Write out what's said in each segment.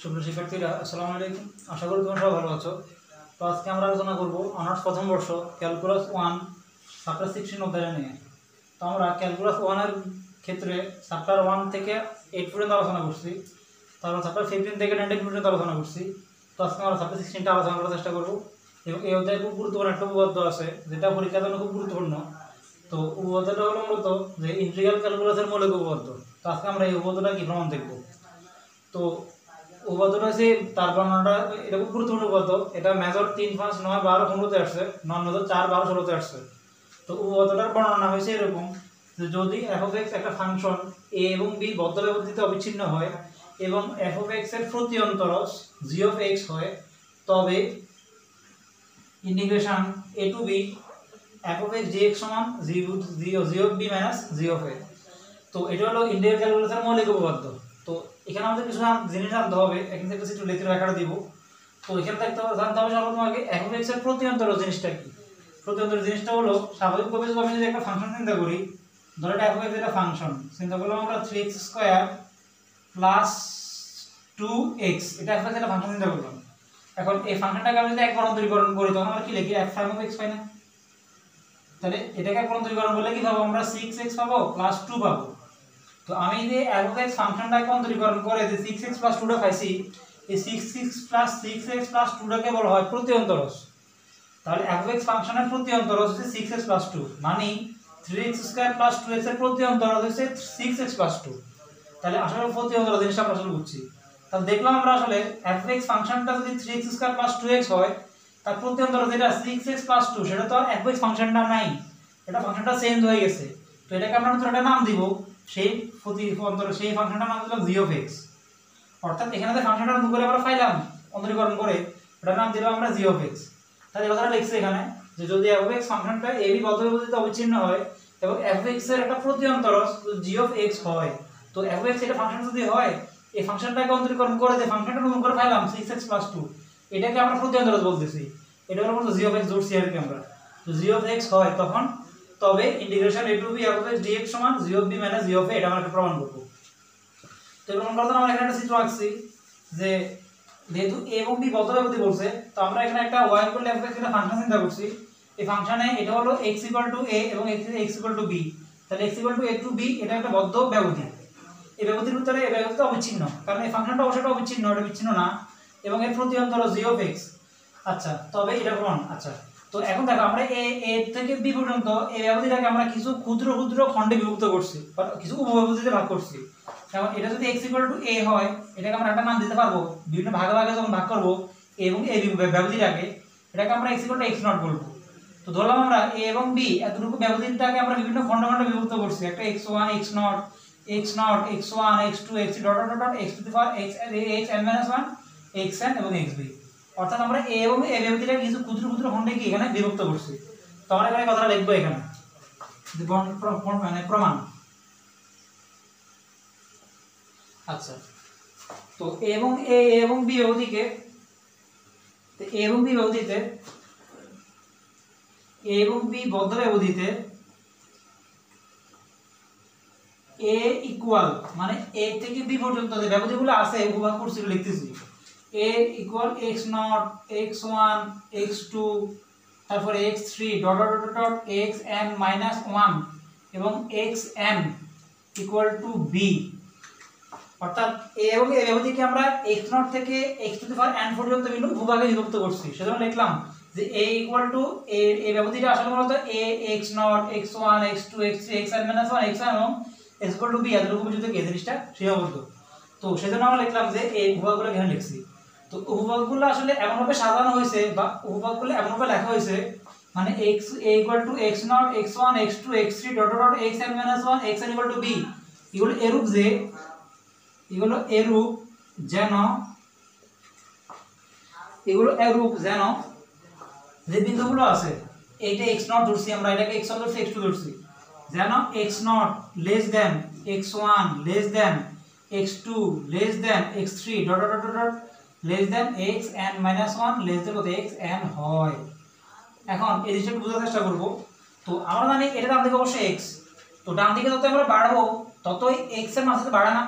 সুপ্রিয় শিক্ষার্থীরা আসসালামু আলাইকুম। আশা করি তোমরা সবাই ভালো আছো। তো আজকে আমরা আলোচনা করব অনার্স প্রথম বর্ষ ক্যালকুলাস 1 চ্যাপ্টার 16 অধ্যায় নিয়ে। তো আমরা ক্যালকুলাস 1 এর ক্ষেত্রে চ্যাপ্টার 1 থেকে 8 পর্যন্ত আলোচনা করছি, তারপর চ্যাপ্টার 15 থেকে 19 পর্যন্ত আলোচনা করছি। তো আজকে আমরা চ্যাপ্টার 16টা আলোচনা করার চেষ্টা করব। এবং এই অধ্যায়ে খুব গুরুত্বপূর্ণ একটা উপপাদ্য আছে যেটা পরীক্ষার জন্য খুব গুরুত্বপূর্ণ। তো উপপাদ্যটা হলো মূলত যে ইন্টিগ্রাল ক্যালকুলাসের মৌলিক উপপাদ্য। তো আজকে আমরা এই উপপাদ্যটা কি প্রমাণ দেখব। তো উপপাদ্যটা আছে তার বর্ণনাটা এটা খুব গুরুত্বপূর্ণ উপপাদ্য। এটা মেজর 3, 5, 9, 12, 15তে আসছে, নন মেজর 4, 12, 16তে আসছে। তো উপপাদ্যটার বর্ণনা হয়েছে এরকম যে যদি f of x একটা ফাংশন a এবং b বদ্ধ ব্যবধিতে অবিচ্ছিন্ন হয় এবং f of x এর প্রতি অন্তরজ g of x হয়, তবে integration a to b f of x dx সমান g of b minus g of a। তো এটা হলো ইন্টিগ্রাল ক্যালকুলাসের মৌলিক উপপাদ্য। তো এখানে আমাদের কিছু জিনিস জানতে হবে, এখান থেকে একটু লিখে রাখাটা দিব। তো এখানে জানতে হবে সর্বপ্রথম আগে f of x এর প্রতি অন্তরজ জিনিসটা কি। প্রতি অন্তরজ জিনিসটা হলো স্বাভাবিকভাবে যদি আমি একটা ফাংশন চিন্তা করি, ধরো এটা f of x একটা ফাংশন চিন্তা করলাম আমরা 3x স্কয়ার প্লাস 2x, এটা f of x একটা ফাংশন চিন্তা করলাম। এখন এই ফাংশনটাকে আমি যদি একবার অন্তরীকরণ করি তখন আমরা কি লিখি f prime of x পাই না? তাহলে এটাকে একবার অন্তরীকরণ করলে কি পাবো আমরা 6x পাবো প্লাস 2 পাবো। তো আমি যে f of x ফাংশনটাকে অন্তরীকরণ করে যে 6x প্লাস 2 টা পাইছি, এই 6x প্লাস 6x প্লাস 2 টাকে বলা হয় প্রতি অন্তরজ। তাহলে f of x ফাংশনের প্রতি অন্তরজ হচ্ছে 6x প্লাস 2, মানে 3x স্কয়ার প্লাস 2x এর প্রতি অন্তরজ হচ্ছে 6x প্লাস 2। তাহলে আসলে প্রতি অন্তরজ জিনিসটা আমরা আসলে বুঝছি। তাহলে দেখলাম আমরা আসলে f of x ফাংশনটা যদি 3x স্কয়ার প্লাস 2x হয়, তার প্রতি অন্তরজ যেটা 6x প্লাস 2 সেটা তো আর f of x ফাংশনটা নাই, এটা ফাংশনটা চেঞ্জ হয়ে গেছে। তো এটাকে আমরা নতুন একটা নাম দিব, সেই প্রতি অন্তরজ সেই ফাংশনটার নাম দিলাম g of x। অর্থাৎ এখানে যে ফাংশনটা নতুন করে আমরা পাইলাম অন্তরীকরণ করে, এটার নাম দিলাম আমরা g of x। তাহলে কথাটা লিখছি এখানে যে যদি f of x ফাংশনটা a b বদ্ধ ব্যবধিতে অবিচ্ছিন্ন হয় এবং f of x এর একটা প্রতি অন্তরজ g of x হয়, তো f of x এটা ফাংশন যদি হয়, এই ফাংশনটাকে অন্তরীকরণ করে যে ফাংশনটা নতুন করে পাইলাম 6x + 2, এটাকে আমরা প্রতি অন্তরজ বলতেছি। এটা হলো মূলত g of x ধরছি আর কি আমরা। তো g of x হয় তখন তবে integration a to b f of x dx সমান g of b minus g of a, এটা আমরা একটা প্রমাণ করব। তো প্রমাণ করার জন্য আমরা এখানে একটা চিত্র আঁকছি যে যেহেতু a এবং b বদ্ধ ব্যবধি বলছে, তো আমরা এখানে একটা y equal f of x এর ফাংশন চিন্তা করছি। এই ফাংশনে এটা হলো x equal to a এবং x equal to b। তাহলে x equal to a to b এটা একটা বদ্ধ ব্যবধি। এই ব্যবধির ভিতরে এই ব্যবধিটা অবিচ্ছিন্ন, কারণ এই ফাংশনটা অবশ্যই অবিচ্ছিন্ন, এটা বিচ্ছিন্ন না, এবং এর প্রতি অন্তরজ g of x। আচ্ছা, তবে এটা প্রমাণ। আচ্ছা, তো এখন দেখো আমরা a থেকে b পর্যন্ত এই ব্যবধিটাকে আমরা কিছু ক্ষুদ্র ক্ষুদ্র খণ্ডে বিভক্ত করছি, কিছু উপব্যবধিতে ভাগ করছি। যেমন এটা যদি x equal to a হয়, এটাকে আমরা একটা নাম দিতে পারবো, বিভিন্ন ভাগে ভাগে যখন ভাগ করব a এবং a ব্যবধিটাকে, এটাকে আমরা x equal to x naught বলবো। তো ধরলাম আমরা a এবং b এতটুকু ব্যবধিটাকে আমরা বিভিন্ন খণ্ড খণ্ডে বিভক্ত করছি, একটা x1 x0 x0 x1 x2 x3 dot dot dot x to the power xn - 1 xn এবং xb। অর্থাৎ আমরা a এবং a ব্যবধিটাকে কিছু ক্ষুদ্র ক্ষুদ্র খণ্ডে কি এখানে বিভক্ত করছি। তো আমরা এখানে কথাটা লিখবো এখানে যে মানে প্রমাণ। আচ্ছা, তো a এবং b ব্যবধিকে, তো a এবং b ব্যবধিতে a এবং b বদ্ধ ব্যবধিতে a ইকুয়াল মানে a থেকে b পর্যন্ত যে ব্যবধিগুলো আছে উপভাগ করছি লিখতেছি। a equal x0 x1 x2 তারপর x3 dot dot dot xn - 1 এবং xn ইকুয়াল টু b। অর্থাৎ a এবং a ব্যবধিকে আমরা x0 থেকে x to the power n পর্যন্ত বিভিন্ন উপভাগে বিভক্ত করছি। সেজন্য লিখলাম যে a ইকুয়াল টু এই ব্যবধিটা আসলে মূলত a x0 x1 x2 x3 xn - 1 xn এবং x ইকুয়াল টু b এতটুকু পর্যন্ত এই জিনিসটা সীমাবদ্ধ। তো সেজন্য আমরা লিখলাম যে এই উপভাগগুলো এখানে লিখছি। তো উপভাগগুলো আসলে এমনভাবে সাজানো হয়েছে বা উপভাগগুলো এমনভাবে লেখা হয়েছে মানে x a equal to x0 x1 x2 x3 dot dot xn - 1 xn equal to b এগুলো এরূপ যে যে বিন্দুগুলো আছে, এইটা x0 ধরছি আমরা, এটাকে x1 ধরছি x2 ধরছি, যেন x0 less than x1 less than x2 less than x3 dot dot dot less than xn - 1 less than xn হয়। এখন এই জিনিসটা বোঝার চেষ্টা করব। তো আমরা জানি এটা ডান দিকে অবশ্যই x, তো ডান দিকে যত আমরা বাড়াবো ততই x এর মান বাড়ে না।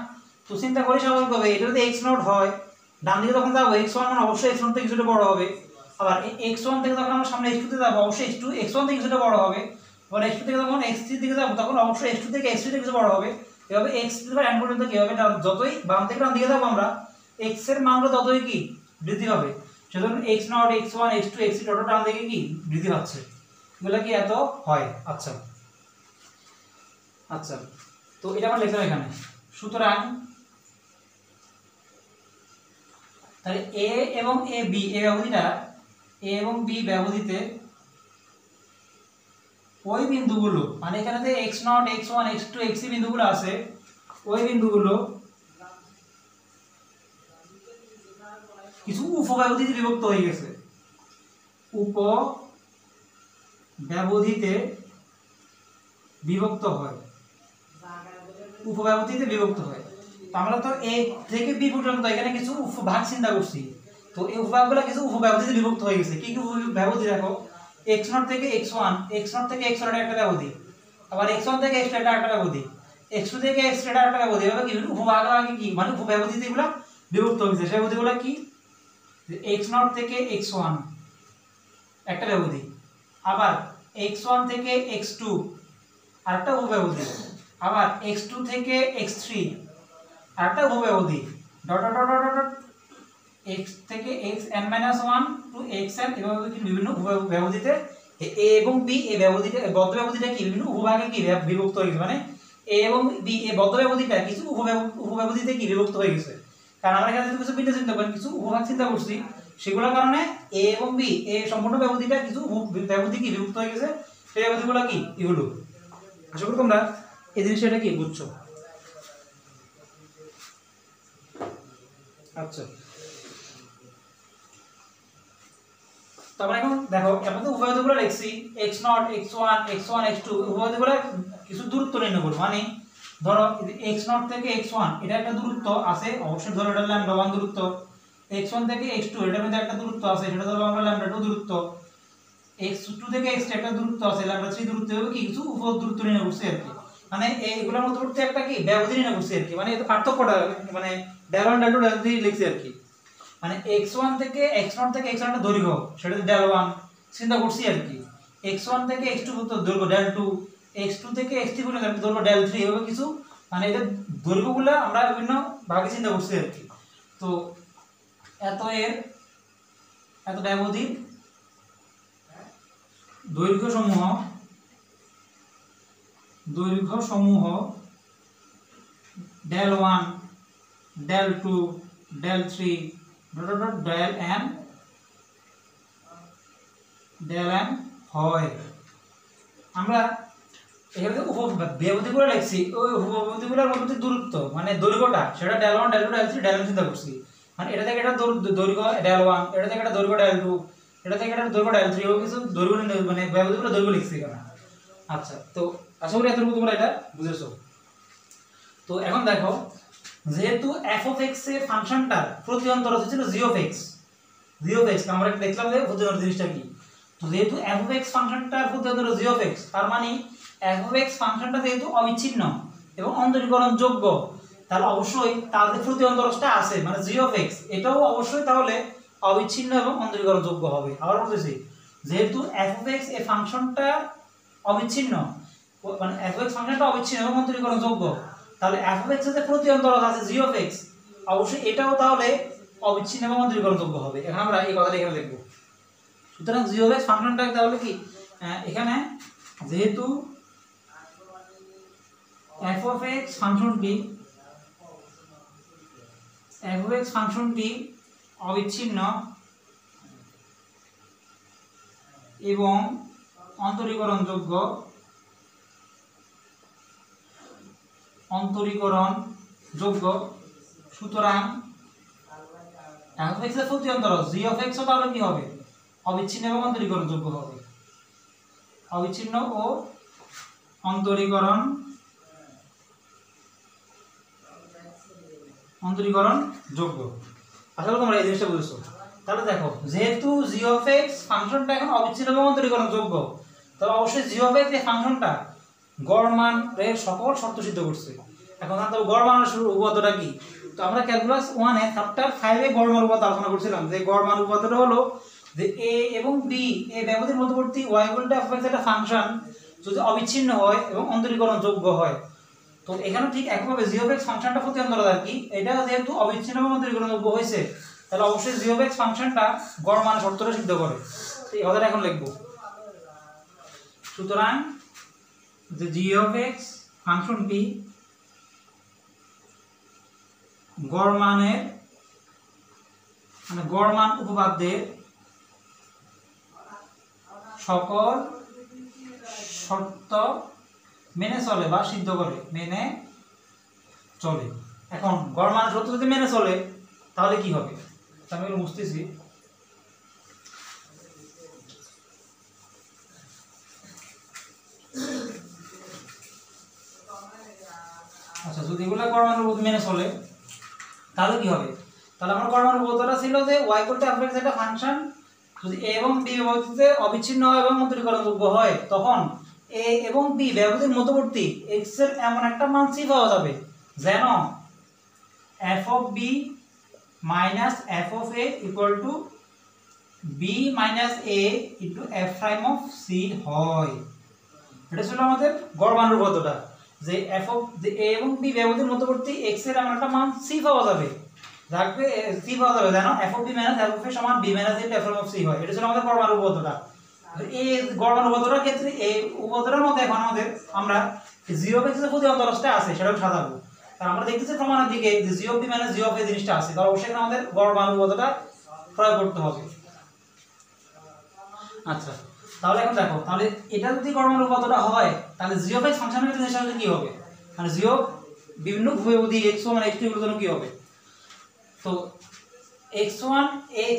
তো চিন্তা করি স্বাভাবিকভাবে এটা যদি x0 হয় ডান দিকে যখন যাবো x1 মানে অবশ্যই x1 থেকে কিছুটা বড় হবে, আবার x1 থেকে যখন আমরা সামনে x2 তে যাবো অবশ্যই x1 থেকে কিছুটা বড় হবে, আবার x2 থেকে যখন x3 দিকে যাবো তখন অবশ্যই x2 থেকে x3 থেকে কিছু বড় হবে। এভাবে x n পর্যন্ত কি হবে, যতই বাম থেকে ডান দিকে যাবো আমরা x এর মানগুলো ততই কি বৃদ্ধি হবে। সেজন্য x0 x1 x2 x3 total ডান দিকে কি বৃদ্ধি পাচ্ছে, এগুলো কি এত হয়। আচ্ছা আচ্ছা, তো এটা আমরা লিখলাম এখানে। সুতরাং তাহলে a এবং ab এই ব্যবধিটা a এবং b ব্যবধিতে ওই বিন্দুগুলো মানে এখানে যে x0 x1 x2 x3 বিন্দুগুলো আছে ওই বিন্দুগুলো কিছু উপব্যবধিতে বিভক্ত হয়ে গেছে, উপব্যবধিতে বিভক্ত হয়, উপব্যবধিতে বিভক্ত হয়। তো আমরা তো a থেকে b পর্যন্ত এখানে কিছু উপভাগ চিন্তা করছি, তো এই উপভাগগুলো কিছু উপব্যবধিতে বিভক্ত হয়ে গেছে। কি কি ব্যবধি দেখো, x0 থেকে x1 x0 থেকে x1 এর একটা ব্যবধি, আবার x1 থেকে x2 এর একটা ব্যবধি, x2 থেকে x3 এর একটা ব্যবধি। এভাবে কি উপভাগ আগে কি মানে উপব্যবধিতে এগুলা বিভক্ত হয়েছে। সেই ব্যবধিগুলো কি, x0 থেকে x1 একটা ব্যবধি, আবার x1 থেকে x2 আরেকটা উপব্যবধি, আবার x2 থেকে x3 আরেকটা উপব্যবধি, dot dot dot dot x থেকে xn-1 টু xn এভাবে কি বিভিন্ন উপব্যবধিতে a এবং b এই ব্যবধিটা বদ্ধ ব্যবধিটা কি বিভিন্ন উপভাগে কি বিভক্ত হয়ে গেছে। মানে a এবং b এই বদ্ধ ব্যবধিটা কিছু উপব্যবধিতে কি বিভক্ত হয়ে গেছে। কারণ আমরা এখানে কিছু বিন্দু চিন্তা করি, কিছু উপভাগ চিন্তা করছি, সেগুলোর কারণে a এবং b এই সম্পূর্ণ ব্যবধিটা কিছু ব্যবধি কি বিভক্ত হয়ে গেছে। সেই ব্যবধিগুলো কি এগুলো। আশা করি তোমরা এই জিনিসটা কি বুঝছো। আচ্ছা, তারপরে এখন দেখো আমরা উভয়গুলো লিখছি x0 x1 x1 x2 উভয়গুলো কিছু দূরত্ব নির্ণয় করব। মানে ধরো x0 থেকে x1 এটা একটা দূরত্ব আছে, অবশ্যই ধরো এটা λ1 দূরত্ব, x1 থেকে x2 এটার মধ্যে একটা দূরত্ব আছে, সেটা ধরো আমরা λ2 দূরত্ব, x2 থেকে x3 একটা দূরত্ব আছে, λ3 দূরত্ব হবে কি কিছু উপ দূরত্ব নির্ণয় করছি আর কি। মানে এইগুলোর মধ্যে একটা কি ব্যবধি নির্ণয় করছি আর কি। মানে এটা পার্থক্যটা মানে del1 del2 del3 লিখছি আর কি। মানে x1 থেকে x0 থেকে x1 এর দৈর্ঘ্য সেটা del1 চিন্তা করছি আর কি, x1 থেকে x2 পর্যন্ত দৈর্ঘ্য del2, x2 থেকে x3 পর্যন্ত দৈর্ঘ্য del3 এভাবে কিছু মানে এদের দৈর্ঘ্যগুলো আমরা বিভিন্ন ভাগে চিন্তা করছি আর কি। তো এত ব্যবধির দৈর্ঘ্য সমূহ del1 del2 del3 del n হয়। আমরা এখানে উপব্যবধিগুলো লিখছি, ওই উপব্যবধিগুলোর মধ্যে দূরত্ব মানে দৈর্ঘ্যটা সেটা del1 del2 del3 del n চিন্তা করছি। মানে এটা থেকে এটা দৈর্ঘ্য del1, এটা থেকে এটা দৈর্ঘ্য del2, এটা থেকে এটা দৈর্ঘ্য del3 ও কিছু দৈর্ঘ্য মানে ব্যবধিগুলো দৈর্ঘ্য লিখছি এখানে। আচ্ছা, তো আশা করি এতটুকু তোমরা এটা বুঝেছো। তো এখন দেখো যেহেতু f of x এর ফাংশনটার প্রতি অন্তরজ ছিল g of x আমরা দেখলাম যে প্রতি অন্তরজ জিনিসটা কি। তো যেহেতু f of x ফাংশনটার প্রতি অন্তরজ g of x, তার মানে f of x ফাংশনটা যেহেতু অবিচ্ছিন্ন এবং অন্তরীকরণ যোগ্য, তাহলে অবশ্যই তাদের প্রতি অন্তরজটা আছে মানে g of x এটাও অবশ্যই তাহলে অবিচ্ছিন্ন এবং অন্তরীকরণ যোগ্য হবে। আবার বলতেছি যেহেতু f of x এর ফাংশনটা অবিচ্ছিন্ন মানে f of x ফাংশনটা অবিচ্ছিন্ন এবং অন্তরীকরণ যোগ্য, তাহলে f of x এর যে প্রতি অন্তরজ আছে g of x অবশ্যই এটাও তাহলে অবিচ্ছিন্ন এবং অন্তরীকরণ যোগ্য হবে। এখন আমরা এই কথাটা এখানে লিখব। সুতরাং g of x ফাংশনটা তাহলে কি এখানে যেহেতু f of x ফাংশনটি অবিচ্ছিন্ন এবং অন্তরীকরণ যোগ্য সুতরাং f of x এর প্রতি অন্তরজ g of x ও তাহলে কি হবে অবিচ্ছিন্ন এবং অন্তরীকরণ যোগ্য হবে, অবিচ্ছিন্ন ও অন্তরীকরণ যোগ্য। আসলে তোমরা এই জিনিসটা বুঝছো। তাহলে দেখো যেহেতু g of x ফাংশনটা এখন অবিচ্ছিন্ন এবং অন্তরীকরণ যোগ্য, তাহলে অবশ্যই g of x এই ফাংশনটা গড় মান এর সকল শর্ত সিদ্ধ করছে। এখন জানতে হবে গড় মানের উপপাদ্যটা কি। তো আমরা ক্যালকুলাস 1 এ চ্যাপ্টার 5 এ গড় মান উপপাদ্য আলোচনা করছিলাম যে গড় মান উপপাদ্যটা হলো যে a এবং b এই ব্যবধির মধ্যবর্তী y = f(x) একটা ফাংশন যদি অবিচ্ছিন্ন হয় এবং অন্তরীকরণ যোগ্য হয়। তো এখানে ঠিক একইভাবে g of x ফাংশনটা প্রতিষ্ঠান করা আর কি, এটা যেহেতু অবিচ্ছিন্ন এবং অন্তরীকরণ যোগ্য হয়েছে তাহলে অবশ্যই g of x ফাংশনটা গড় মান শর্তটা সিদ্ধ করে। তো এই কথাটা এখন লিখব। সুতরাং যে g of x ফাংশনটি গড় মানের মানে গড় মান উপপাদ্যের সকল শর্ত মেনে চলে বা সিদ্ধ করে, মেনে চলে। এখন গড় মান শর্ত যদি মেনে চলে তাহলে কি হবে আমি এগুলো বুঝতেছি। আচ্ছা, যদি এগুলো গড় মান উপপাদ্য মেনে চলে তাহলে কি হবে? তাহলে আমার গড় মান উপপাদ্যটা ছিল যে y = f(x) একটা ফাংশন যদি a এবং b ব্যবধিতে অবিচ্ছিন্ন হয় এবং অন্তরীকরণযোগ্য হয় তখন a এবং b ব্যবধির মধ্যবর্তী x এর এমন একটা মান c পাওয়া যাবে যেন f of b minus f of a equal to b minus a into f prime of c হয়। এটা ছিল আমাদের গড় মান উপপাদ্যটা যে f of a এবং b ব্যবধির মধ্যবর্তী x এর এমন একটা মান c পাওয়া যাবে যাকে c পাওয়া যাবে যেন f of b minus f of a সমান b minus a into f prime of c হয়। এটা ছিল আমাদের গড় মান উপপাদ্যটা। এই গড় মান উপপাদ্যটার ক্ষেত্রে এই উপপাদ্যটার মধ্যে এখন আমাদের আমরা g of x এর প্রতি অন্তরস্থটা আছে সেটাও সাজাবো। কারণ আমরা দেখতেছি প্রমাণের দিকে যে g of b minus g of a জিনিসটা আছে, তাহলে অবশ্যই আমাদের গড় মান উপপাদ্যটা প্রয়োগ করতে হবে। আচ্ছা, তাহলে এখন দেখো, তাহলে এটা যদি গড় মান উপপাদ্যটা হয় তাহলে g of x ফাংশনের ক্ষেত্রে নিশ্চয়ই কি হবে, মানে g of বিভিন্ন বহুপদী x1 x2 এর জন্য কি হবে? তো x1 x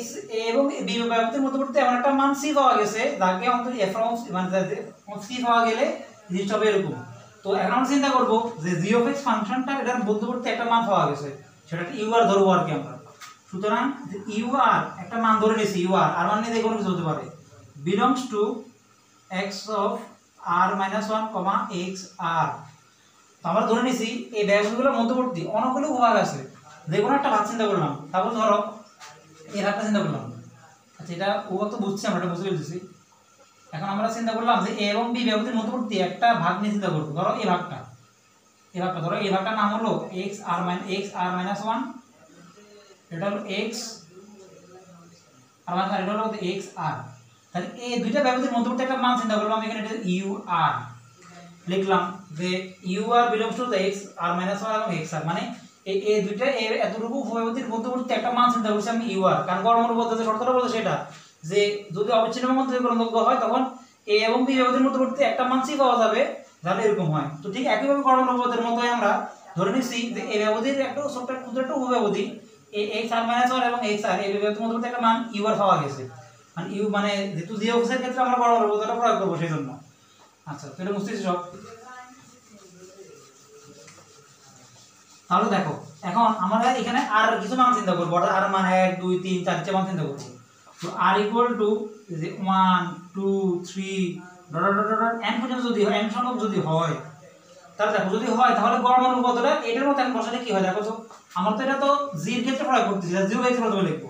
এবং b ব্যবধির মধ্যবর্তী এমন একটা মান c পাওয়া গেছে যাকে অন্তত f of মানে c পাওয়া গেলে জিনিসটা হবে এরকম। তো এখন আমরা চিন্তা করব যে g of x ফাংশনটা এটার মধ্যবর্তী একটা মান পাওয়া গেছে, সেটা ur ধরবো আর কি আমরা। সুতরাং যে ur একটা মান ধরে নিয়েছি, ur আর মান নিয়ে কোনো কিছু হতে পারে, belongs to x of r minus 1, x r। তো আমরা ধরে নিয়েছি এই ব্যবধিগুলোর মধ্যবর্তী অনেকগুলো ভাগ আছে, যে কোনো একটা ভাগ চিন্তা করলাম। তারপর ধরো এই ভাগটা চিন্তা করলাম। আচ্ছা, এটা ও তো বুঝছি, আমরা এটা বুঝে ফেলছি। এখন আমরা চিন্তা করলাম যে a এবং b ব্যবধির মধ্যবর্তী একটা ভাগ নিয়ে চিন্তা করব। ধরো এই ভাগটা ধরো এই ভাগটার নাম হলো x r minus 1, এটা হলো x আর মানে এটা হলো x r। তাহলে এই দুইটা ব্যবধির মধ্যবর্তী একটা মান চিন্তা করলাম, এখানে এটা u r লিখলাম যে u r belongs to the x r minus 1 এবং x r, মানে এই দুইটা এতটুকু ব্যবধির মধ্যবর্তী একটা মান চিন্তা করছি আমি u r। কারণ গড় মান উপপাদ্যে শর্তটা বলতে সেটা যে যদি অবিচ্ছিন্ন এবং অন্তরীকরণযোগ্য হয় তখন a এবং b ব্যবধির মধ্যবর্তী একটা মান c পাওয়া যাবে যাতে এরকম হয়। তো ঠিক একইভাবে গড় মান উপপাদ্যের মতোই আমরা ধরে নিছি যে এই ব্যবধির একটা ছোট ক্ষুদ্র একটা উপব্যবধি x r minus 1 এবং x r এই ব্যবধির মধ্যবর্তী একটা মান u r পাওয়া গেছে, মানে u মানে যেহেতু g of x এর ক্ষেত্রে আমরা গড় মান উপপাদ্যটা প্রয়োগ করব সেই জন্য। আচ্ছা, তো এটা বুঝতেছি সব। তাহলে দেখো এখন আমরা এখানে আর কিছু মান চিন্তা করব, আর মানে 1 2 3 4 মান চিন্তা করব। তো r equal to যে 1 2 3 n পর্যন্ত যদি হয়, n সংখ্যক যদি হয়, তাহলে দেখো যদি হয় তাহলে গড় মান উপপাদ্যটা এটার মতো এখন বসালে কি হয় দেখো তো। আমরা তো এটা তো g এর ক্ষেত্রে প্রয়োগ করতেছি, 0 x এর প্রথমে লিখবো।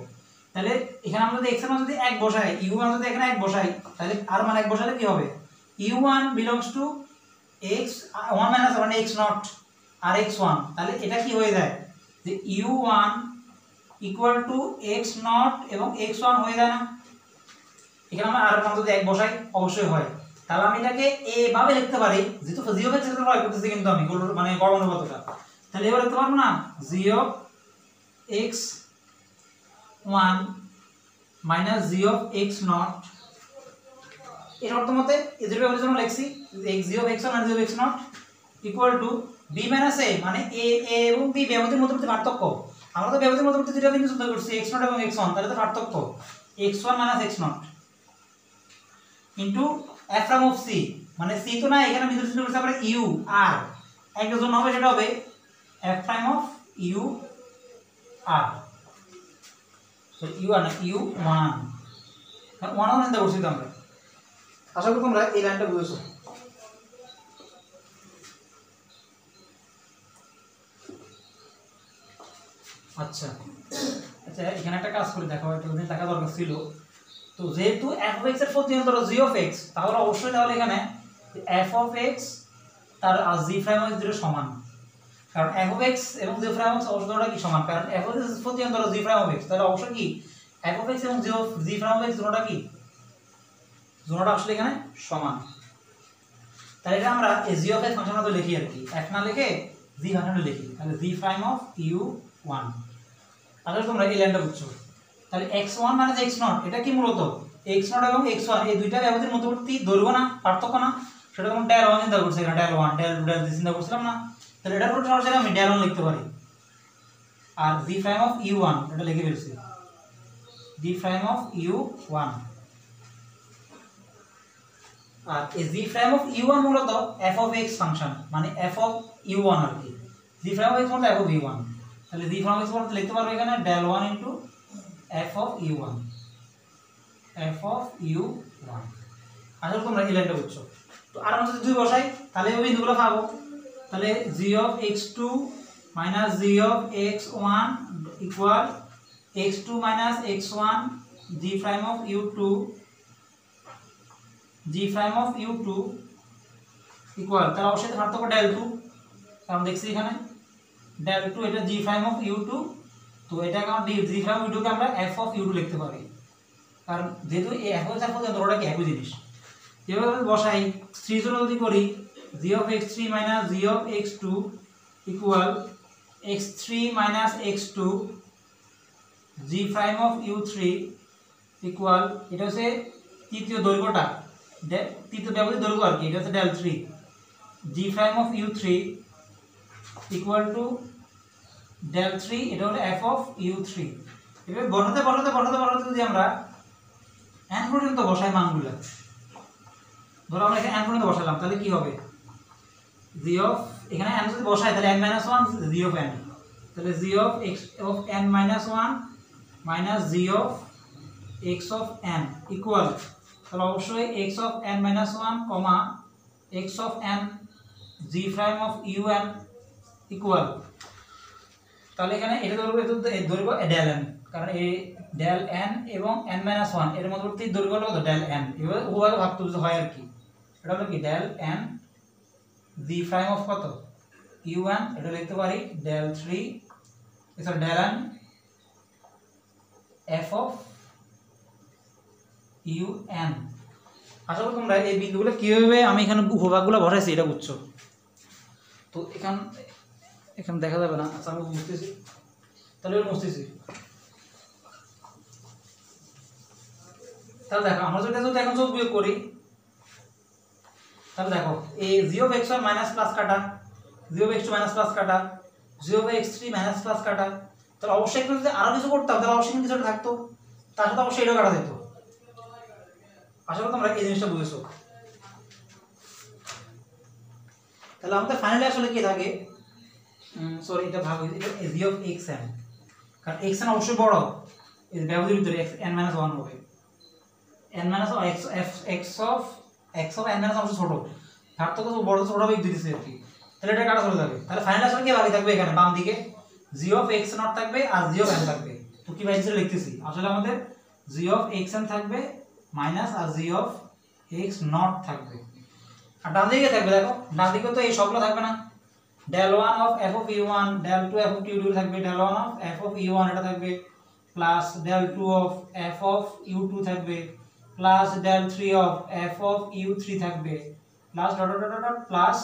তাহলে এখানে আমরা যদি x এর মান যদি 1 বসাই, u1 যদি এখানে 1 বসাই, তাহলে r মান 1 বসালে কি হবে, u1 belongs to x 1 minus 1 x0 R x1। তাহলে এটা কি হয়ে যায় যে u1 equal to x0 এবং x1 হয়ে যায় না? এখানে আমরা r মান যদি 1 বসাই অবশ্যই হয়। তাহলে আমি এটাকে এভাবে লিখতে পারি, যেহেতু g of x এর প্রয়োগ করতেছি কিন্তু আমি মানে গড় মান উপপাদ্যটা, তাহলে এবার লিখতে পারবো না g of x1 minus g of x0 এর অর্থ মতে এই দুটো ব্যবধানের জন্য লিখছি g of x1 R g of x0 equal to b minus a, মানে a এবং b ব্যবধির মধ্যবর্তী পার্থক্য। আমরা তো ব্যবধির মধ্যবর্তী দুটো বিন্দু চিন্তা করছি x0 এবং x1, তাহলে তো পার্থক্য x1 minus x0 into f prime of c, মানে c তো না এখানে বিন্দু চিন্তা করছি আমরা u r, একটা জন্য হবে সেটা হবে f prime of u r। So u r না u1 1 চিন্তা করছি তো আমরা। আশা করি তোমরা এই লাইনটা বুঝেছো। আচ্ছা আচ্ছা, এখানে একটা কাজ করে দেখো, এটা ওদের টাকা দরকার ছিল। তো যেহেতু f of x এর প্রতিনিয়ত g of x, তাহলে অবশ্যই তাহলে এখানে f of x তার g প্রাইম of x এর সমান, কারণ f of x এবং g প্রাইম of x অবশ্যই কি সমান, কারণ f of x প্রতিনিয়ত g প্রাইম of x, তাহলে অবশ্যই কি f of x এবং g প্রাইম of x দুটোটা কি দুটোটা আসলে এখানে সমান। তাহলে এটা আমরা এই g of x ফাংশনটা লিখি আর কি, f না লিখে g ফাংশনটা লিখি, তাহলে g প্রাইম of u1। তাহলে তোমরা এই লাইনটা বুঝছো। তাহলে x1 - x0 এটা কি মূলত x0 এবং x1 এই দুইটা ব্যবধির মধ্যবর্তী দৈর্ঘ্য না, পার্থক্য না, সেটা তোমরা del 1 চিন্তা করছো, এখানে del 1 del 2 del 3 চিন্তা করছিলাম না, তাহলে এটার পুরো সরাসরি আমি del 1 লিখতে পারি। আর g প্রাইম of u1 এটা লিখে ফেলছি, g প্রাইম of u1। আর এই g প্রাইম of u1 মূলত f of x ফাংশন, মানে f of u1 আর কি, g প্রাইম of x মানে f of u1। তাহলে g প্রাইম of x মানে লিখতে পারবো এখানে del 1 into f of u1, f of u1। আসলে তোমরা এই লাইনটা বুঝছো। তো আর আমরা যদি 2 বসাই তাহলে এই বিন্দুগুলো পাবো। তাহলে g of x2 minus g of x1 equal x2 minus x1 g prime of u2, g prime of u2 equal, তাহলে অবশ্যই পার্থক্য del 2, কারণ দেখছি এখানে del 2 এটা g prime of u2, তো এটা কারণ g prime of u2 কে আমরা f of u2 লিখতে পারি, কারণ যেহেতু এই f of x এর দুটোটা কি একই জিনিস। এভাবে বসাই 3 জন্য যদি করি g of x3 minus g of x2 equal x3 minus x2 g prime of u3 equal, এটা হচ্ছে তৃতীয় দৈর্ঘ্যটা, তৃতীয় ব্যবধির দৈর্ঘ্য আর কি, এটা হচ্ছে del 3 g prime of u3 equal to del 3, এটা হলো f of u3। এভাবে বসাতে বসাতে বসাতে বসাতে যদি আমরা n পর্যন্ত বসাই মানগুলো, ধরো আমরা এখানে n পর্যন্ত বসালাম, তাহলে কি হবে g of, এখানে n যদি বসাই তাহলে n - 1 g of n, তাহলে g of x of n - 1 minus g of x of n equal, তাহলে অবশ্যই x of n - 1, x of n g prime of un equal, তাহলে এখানে এটা দৈর্ঘ্য del n, কারণ এই del n এবং n - 1 এর মধ্যবর্তী দৈর্ঘ্য হলো del n, এবার উভয়কে ভাগ করতে হয় আর কি, এটা হলো কি del n g prime of কত u1, এটা লিখতে পারি del 3 এছাড়া del n f of un। আশা করি তোমরা এই বিন্দুগুলো কিভাবে আমি এখানে উপভাগগুলো বসাইছি এটা বুঝছো। তো এখানে দেখা যাবে না, আচ্ছা আমি মুছতেছি, তাহলে মুছতেছি। তাহলে দেখো আমরা যদি এখন যোগ বিয়োগ করি, তাহলে দেখো এই g of x1 minus plus কাটা, g of x2 minus plus কাটা, g of x3 minus plus কাটা, তাহলে অবশ্যই একটু যদি আরো কিছু করতাম তাহলে অবশ্যই কিছু থাকতো, তার সাথে অবশ্যই এটাও কাটা যেত। আশা করি তোমরা এই জিনিসটা বুঝেছো। তাহলে আমাদের ফাইনালি আসলে কি থাকে, সরি এটা ভাগ হয়েছে, এটা g of xn, কারণ xn অবশ্যই বড়, এই ব্যবধির ভিতরে n - 1 হবে, n - 1 x of n - 1 অবশ্যই ছোট, পার্থক্য তো বড় ছোট হবে দিতেছে আর কি, তাহলে এটা কাটা চলে যাবে। তাহলে ফাইনালি আসলে কি বাকি থাকবে, এখানে বাম দিকে g of x0 থাকবে আর g of n থাকবে। তো কি বাইরে লিখতেছি, আসলে আমাদের g of xn থাকবে মাইনাস আর g of x0 থাকবে, আর ডান দিকে থাকবে, দেখো ডান দিকে তো এই সবগুলো থাকবে না, del 1 of f of u1, del 2 f of u2 থাকবে, del 1 of f of u1 এটা থাকবে, plus del 2 of f of u2 থাকবে, plus del 3 of f of u3 থাকবে, plus dot dot dot dot plus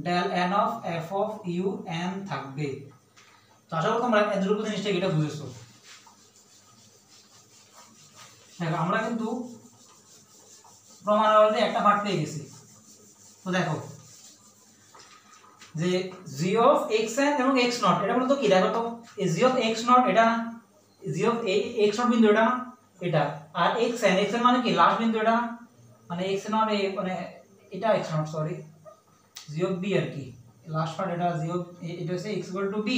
del n of f of un থাকবে। তো আশা করি তোমরা এতটুকু জিনিসটা এটা বুঝেছো। দেখো আমরা কিন্তু প্রমাণাবলীতে একটা পার্ট পেয়ে গেছি। তো দেখো যে g of xn এবং x0 এটা বলতো কি, দেখো তো এই g of x0 এটা না, g of x0 বিন্দু এটা না, এটা, আর xn মানে কি লাস্ট বিন্দু এটা না, মানে x0 মানে এটা x0 sorry g of b আর কি লাস্ট পার্ট, এটা g of এটা হচ্ছে x = b,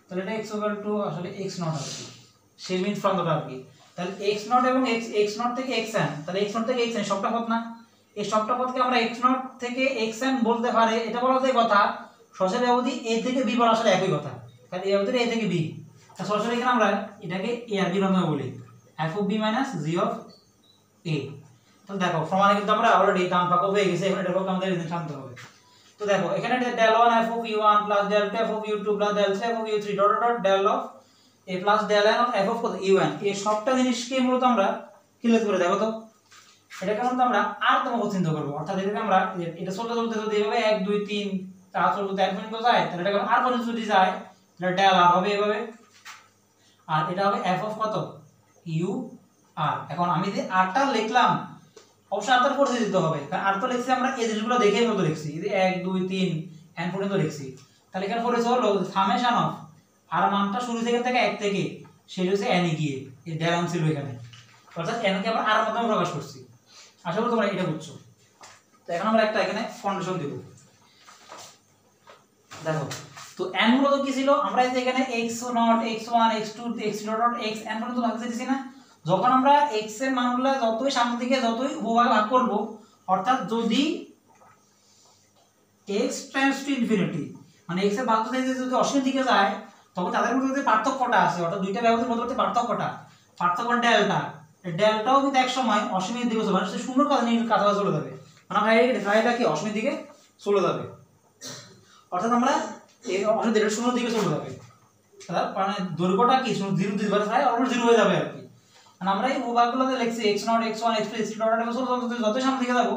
তাহলে এটা x = আসলে x0 আর কি, সেই মিড প্রান্তটা আর কি। তাহলে x0 এবং x0 থেকে xn, তাহলে x0 থেকে xn সবটা পথ না, এই সবটা পথকে আমরা x0 থেকে xn বলতে পারে, এটা বলা যায় কথা সরাসরি ব্যবধি a থেকে b বলা আসলে একই কথা, কারণ এই ব্যবধিটা a থেকে b, তা সরাসরি এখানে আমরা এটাকে a আর b মাধ্যমে বলি f of b minus g of a। তো দেখো প্রমাণে কিন্তু আমরা অলরেডি ডান পাক হয়ে গেছে, এখন এটাকে আমাদের রিলেশন আনতে হবে। তো দেখো এখানে del 1 f of u1 plus del 2 f of u2 plus del 3 f of u3 dot dot dot del of a plus del n of f of u1, এই সবটা জিনিসকে মূলত আমরা কি লিখতে পারি দেখো তো, এটাকে আমরা আর তম চিন্তা করব, অর্থাৎ এটাকে আমরা এটা চলতে চলতে যদি এভাবে 1 2 3 4 চলতে 1 পর্যন্ত যায়, তাহলে এটাকে আর পর্যন্ত যদি যায় তাহলে del r হবে এভাবে, আর এটা হবে f of কত u r। এখন আমি যে rটা লিখলাম অবশ্যই আরটার পরিধি দিতে হবে, কারণ আর তো লিখছি আমরা এই জিনিসগুলো দেখেই মতো লিখছি, এই 1 2 3 n পর্যন্ত লিখছি, তাহলে এখানে পরিধি হলো সামেশন অফ আর মানটা শুরু থেকে 1 থেকে সেটা হচ্ছে n এ গিয়ে এই del n ছিল এখানে, অর্থাৎ n কে আমরা আর এর মাধ্যমে প্রকাশ করছি। আশা করি তোমরা এটা বুঝছো। তো এখন আমরা একটা এখানে কন্ডিশন দেব, দেখো তো n মূলত কি ছিল, আমরা এই যে এখানে x0 x1 x2 x0 xn পর্যন্ত ভাগতে দিছি না, যখন আমরা x এর মানগুলো যতই সামনের দিকে যতই উপভাগে ভাগ করব, অর্থাৎ যদি x টেন্ডস টু ইনফিনিটি মানে x এর ভাগটা যদি অসীমের দিকে যায়, তখন তাদের মধ্যে যে পার্থক্যটা আছে, অর্থাৎ দুইটা ব্যবধানের মধ্যে পার্থক্য ডেল্টা, ডেল্টাও কিন্তু এক সময় অসীমের দিকে চলে, মানে শূন্যর কাছাকাছি চলে যাবে, মানে ফাইলটা কি অসীমের দিকে চলে যাবে, অর্থাৎ আমরা এই অসীম দিকে শূন্যর দিকে চলে যাবে, মানে দৈর্ঘ্যটা কি 0 দিকে প্রায় অলমোস্ট 0 হয়ে যাবে আর কি। মানে আমরা এই উপভাগগুলোতে লিখছি x0 x1 x2 x3 যত সামনে দিকে যাব,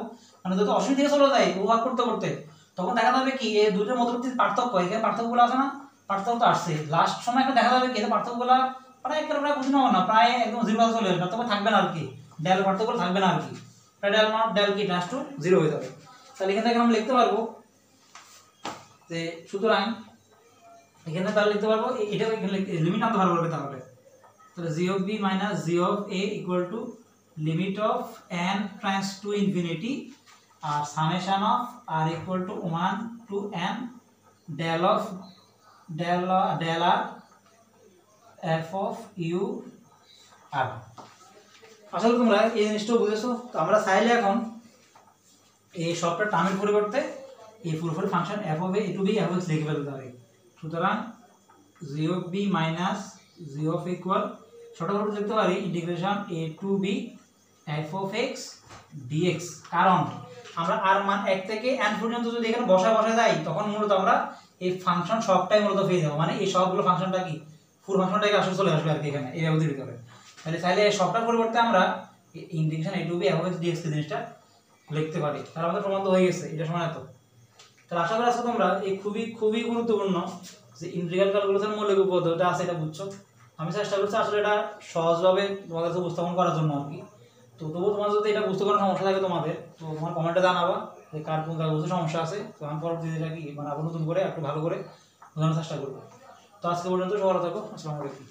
মানে যত অসীম দিকে চলে যায় উপভাগ করতে করতে, তখন দেখা যাবে কি এই দুটোর মধ্যবর্তী পার্থক্য, এখানে পার্থক্যগুলো আছে না, পার্থক্য তো আসছে, লাস্ট সময় একটা দেখা যাবে কি এই পার্থক্যগুলো প্রায় একেবারে বুঝি না প্রায় একদম 0 চলে যাবে, পার্থক্য থাকবে না আর কি, ডেল পার্থক্য থাকবে না আর কি, প্রায় ডেল নট ডেল কি টেন্ডস টু 0 হয়ে যাবে। তাহলে এখান থেকে আমরা লিখতে পারবো যে সুতরাং এখানে তাহলে লিখতে পারবো এটা এখানে লিমিট আনতে পারবো তাহলে, তাহলে g of b minus g of a equal to limit of n tends to infinity R summation of r equal to 1 to n del of del r f of u r। আসলে তোমরা এই জিনিসটা বুঝেছো। তো আমরা চাইলে এখন এই সবটা টার্মের পরিবর্তে এই পুরোপুরি function f of a to b f of x লিখে ফেলতে পারি। সুতরাং g of b minus g of equal ছোট করে লিখতে পারি integration a to b f of x dx, কারণ আমরা r মান 1 থেকে n পর্যন্ত যদি এখানে বসায় যাই, তখন মূলত আমরা এই ফাংশন সবটাই মূলত পেয়ে যাব, মানে এই সবগুলো ফাংশনটা কি পুরো ফাংশনটাকে আসলে চলে আসবে আর কি এখানে এই ব্যবধির ভিতরে। তাহলে চাইলে সবটার পরিবর্তে আমরা integration a to b f of x dx এই জিনিসটা লিখতে পারি, তাহলে আমাদের প্রমাণ তো হয়ে গেছে এটা সমান এত। তাহলে আশা করি আজকে তোমরা এই খুবই গুরুত্বপূর্ণ যে ইন্টিগ্রাল ক্যালকুলাসের মৌলিক উপপাদ্যটা আছে এটা বুঝছো। আমি চেষ্টা করছি আসলে এটা সহজভাবে তোমাদের কাছে উপস্থাপন করার জন্য আর কি। তো তবুও তোমার যদি এটা বুঝতে কোনো সমস্যা থাকে তোমাদের, তো তোমার কমেন্টে জানাবা যে কার কোন কার বুঝতে সমস্যা আছে, তো আমি পরবর্তীতে এটা কি মানে আবার নতুন করে একটু ভালো করে বোঝানোর চেষ্টা করবো। তো আজকে পর্যন্ত সবাই ভালো থাকো, আসসালামু আলাইকুম।